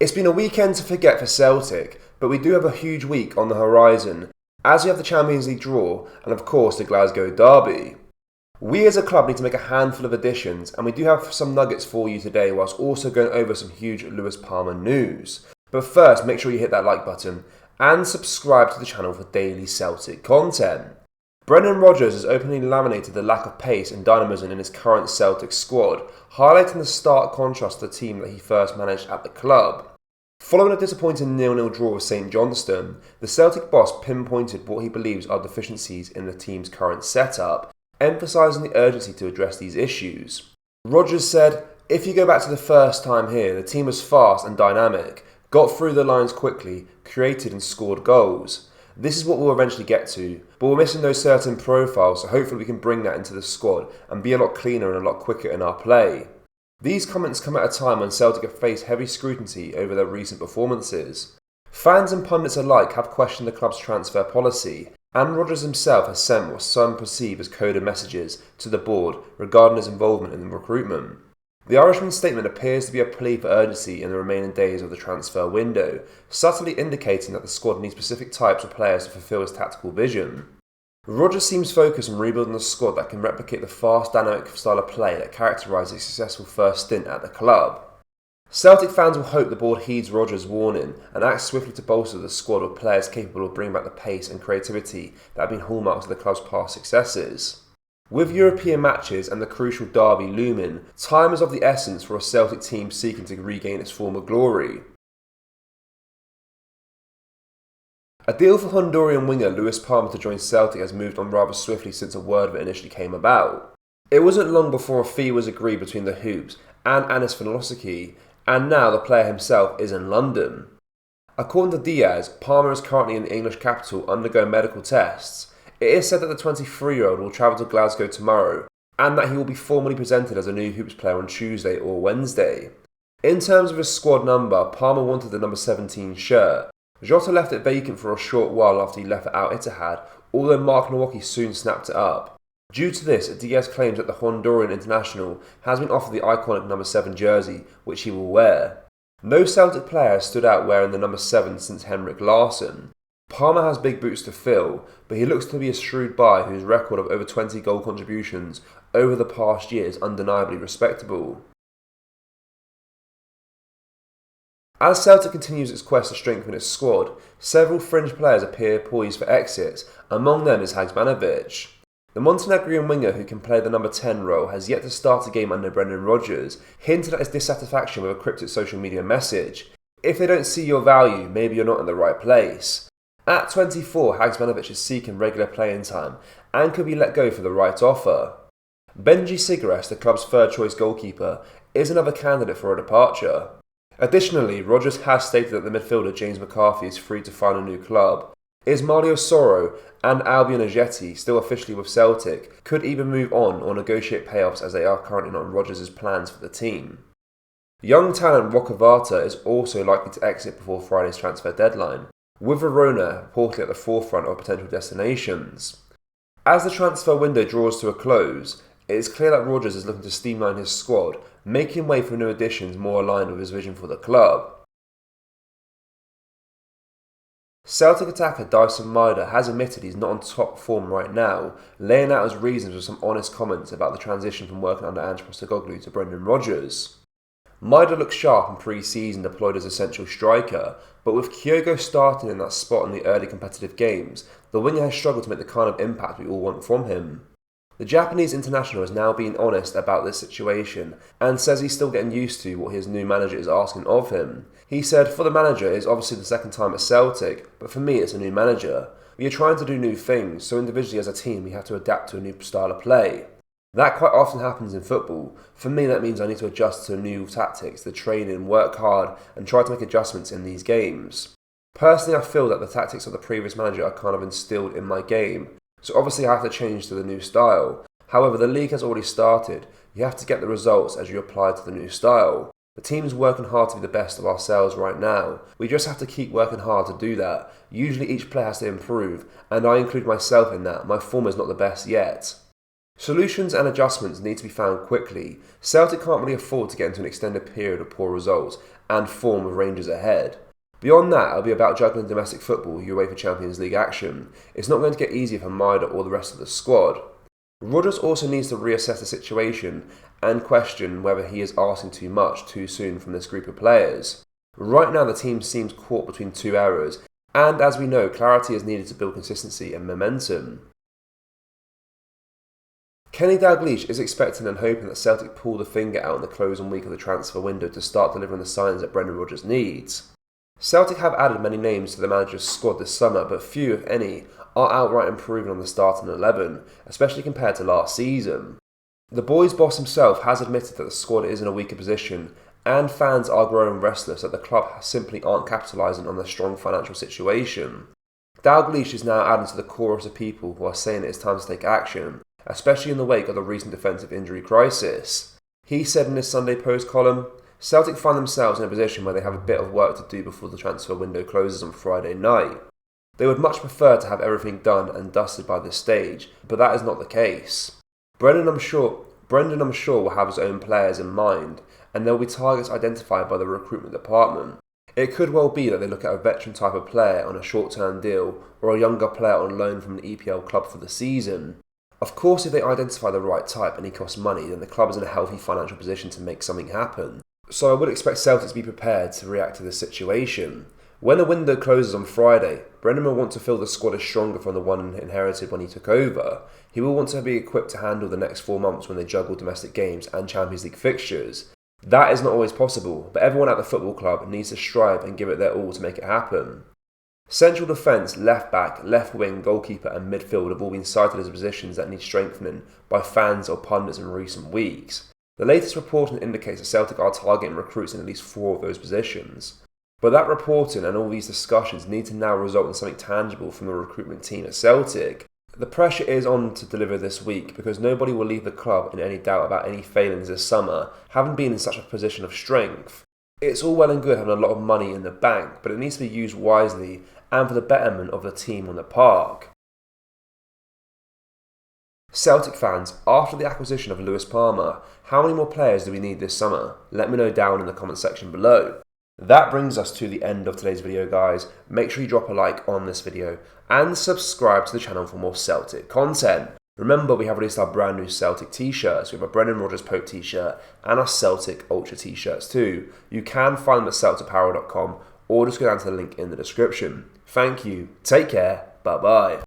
It's been a weekend to forget for Celtic, but we do have a huge week on the horizon, as we have the Champions League draw and of course the Glasgow derby. We as a club need to make a handful of additions, and we do have some nuggets for you today whilst also going over some huge Palma news. But first, make sure you hit that like button and subscribe to the channel for daily Celtic content. Rodgers has openly laminated the lack of pace and dynamism in his current Celtic squad, highlighting the stark contrast to the team that he first managed at the club. Following a disappointing 0-0 draw with St Johnstone, the Celtic boss pinpointed what he believes are deficiencies in the team's current setup, emphasising the urgency to address these issues. Rodgers said, "If you go back to the first time here, the team was fast and dynamic, got through the lines quickly, created and scored goals. This is what we'll eventually get to, but we're missing those certain profiles, so hopefully we can bring that into the squad and be a lot cleaner and a lot quicker in our play." These comments come at a time when Celtic have faced heavy scrutiny over their recent performances. Fans and pundits alike have questioned the club's transfer policy, and Rodgers himself has sent what some perceive as coded messages to the board regarding his involvement in the recruitment. The Irishman's statement appears to be a plea for urgency in the remaining days of the transfer window, subtly indicating that the squad needs specific types of players to fulfil his tactical vision. Rodgers seems focused on rebuilding a squad that can replicate the fast, dynamic style of play that characterised his successful first stint at the club. Celtic fans will hope the board heeds Rodgers' warning and acts swiftly to bolster the squad with players capable of bringing back the pace and creativity that have been hallmarks of the club's past successes. With European matches and the crucial derby looming, time is of the essence for a Celtic team seeking to regain its former glory. A deal for Honduran winger Palma to join Celtic has moved on rather swiftly since a word of it initially came about. It wasn't long before a fee was agreed between the Hoops and Anis Filosofi, and now the player himself is in London. According to Diaz, Palma is currently in the English capital undergoing medical tests. It is said that the 23-year-old will travel to Glasgow tomorrow, and that he will be formally presented as a new Hoops player on Tuesday or Wednesday. In terms of his squad number, Palma wanted the number 17 shirt. Jota left it vacant for a short while after he left it Al Ittihad, although Mark Nowacki soon snapped it up. Due to this, Diaz claims that the Honduran international has been offered the iconic number 7 jersey, which he will wear. No Celtic player has stood out wearing the number 7 since Henrik Larsson. Palma has big boots to fill, but he looks to be a shrewd buy whose record of over 20 goal contributions over the past year is undeniably respectable. As Celtic continues its quest to strengthen its squad, several fringe players appear poised for exits, among them is Haksabanovic. The Montenegrin winger who can play the number 10 role has yet to start a game under Rodgers, hinted at his dissatisfaction with a cryptic social media message. "If they don't see your value, maybe you're not in the right place." At 24, Haksabanovic is seeking regular playing time and could be let go for the right offer. Benji Siguress, the club's third-choice goalkeeper, is another candidate for a departure. Additionally, Rodgers has stated that the midfielder James McCarthy is free to find a new club. Ismailio Soro and Albion Ajeti, still officially with Celtic, could either move on or negotiate payoffs as they are currently not in Rodgers' plans for the team. Young talent Rokavata is also likely to exit before Friday's transfer deadline, with Verona reportedly at the forefront of potential destinations. As the transfer window draws to a close, it is clear that Rodgers is looking to streamline his squad, making way for new additions more aligned with his vision for the club. Celtic attacker Dyson Maeda has admitted he's not on top form right now, laying out his reasons with some honest comments about the transition from working under Ange Postecoglou to Brendan Rodgers. Maeda looked sharp in pre-season deployed as a central striker, but with Kyogo starting in that spot in the early competitive games, the winger has struggled to make the kind of impact we all want from him. The Japanese international has now been honest about this situation and says he's still getting used to what his new manager is asking of him. He said, "For the manager, it's obviously the second time at Celtic, but for me it's a new manager. We are trying to do new things, so individually as a team we have to adapt to a new style of play. That quite often happens in football. For me that means I need to adjust to new tactics, the training, work hard and try to make adjustments in these games. Personally I feel that the tactics of the previous manager are kind of instilled in my game, so obviously I have to change to the new style. However, the league has already started. You have to get the results as you apply to the new style. The team is working hard to be the best of ourselves right now. We just have to keep working hard to do that. Usually each player has to improve, and I include myself in that. My form is not the best yet." Solutions and adjustments need to be found quickly. Celtic can't really afford to get into an extended period of poor results, and form with Rangers ahead. Beyond that, it'll be about juggling domestic football, UEFA Champions League action. It's not going to get easier for Maeda or the rest of the squad. Rodgers also needs to reassess the situation and question whether he is asking too much too soon from this group of players. Right now the team seems caught between two errors, and as we know, clarity is needed to build consistency and momentum. Kenny Dalglish is expecting and hoping that Celtic pull the finger out in the closing week of the transfer window to start delivering the signs that Brendan Rodgers needs. Celtic have added many names to the manager's squad this summer, but few, if any, are outright improving on the starting 11, especially compared to last season. The boys' boss himself has admitted that the squad is in a weaker position, and fans are growing restless that the club simply aren't capitalising on their strong financial situation. Dalglish is now adding to the chorus of people who are saying it is time to take action, especially in the wake of the recent defensive injury crisis. He said in his Sunday Post column, Celtic find themselves in a position where they have a bit of work to do before the transfer window closes on Friday night. They would much prefer to have everything done and dusted by this stage, but that is not the case. Brendan, I'm sure, will have his own players in mind, and there will be targets identified by the recruitment department. It could well be that they look at a veteran type of player on a short-term deal or a younger player on loan from an EPL club for the season. Of course, if they identify the right type and he costs money, then the club is in a healthy financial position to make something happen. So I would expect Celtic to be prepared to react to this situation. When the window closes on Friday, Brendan will want to feel the squad is stronger from the one inherited when he took over. He will want to be equipped to handle the next 4 months when they juggle domestic games and Champions League fixtures. That is not always possible, but everyone at the football club needs to strive and give it their all to make it happen. Central defence, left back, left wing, goalkeeper and midfield have all been cited as positions that need strengthening by fans or pundits in recent weeks. The latest reporting indicates that Celtic are targeting recruits in at least 4 of those positions. But that reporting and all these discussions need to now result in something tangible from the recruitment team at Celtic. The pressure is on to deliver this week because nobody will leave the club in any doubt about any failings this summer, having been in such a position of strength. It's all well and good having a lot of money in the bank, but it needs to be used wisely and for the betterment of the team on the park. Celtic fans, after the acquisition of Lewis Palma, how many more players do we need this summer? Let me know down in the comment section below. That brings us to the end of today's video, guys. Make sure you drop a like on this video and subscribe to the channel for more Celtic content. Remember, we have released our brand new Celtic t-shirts. We have a Brendan Rodgers Pope t-shirt and our Celtic Ultra t-shirts too. You can find them at celticapparel.com or just go down to the link in the description. Thank you, take care, bye bye.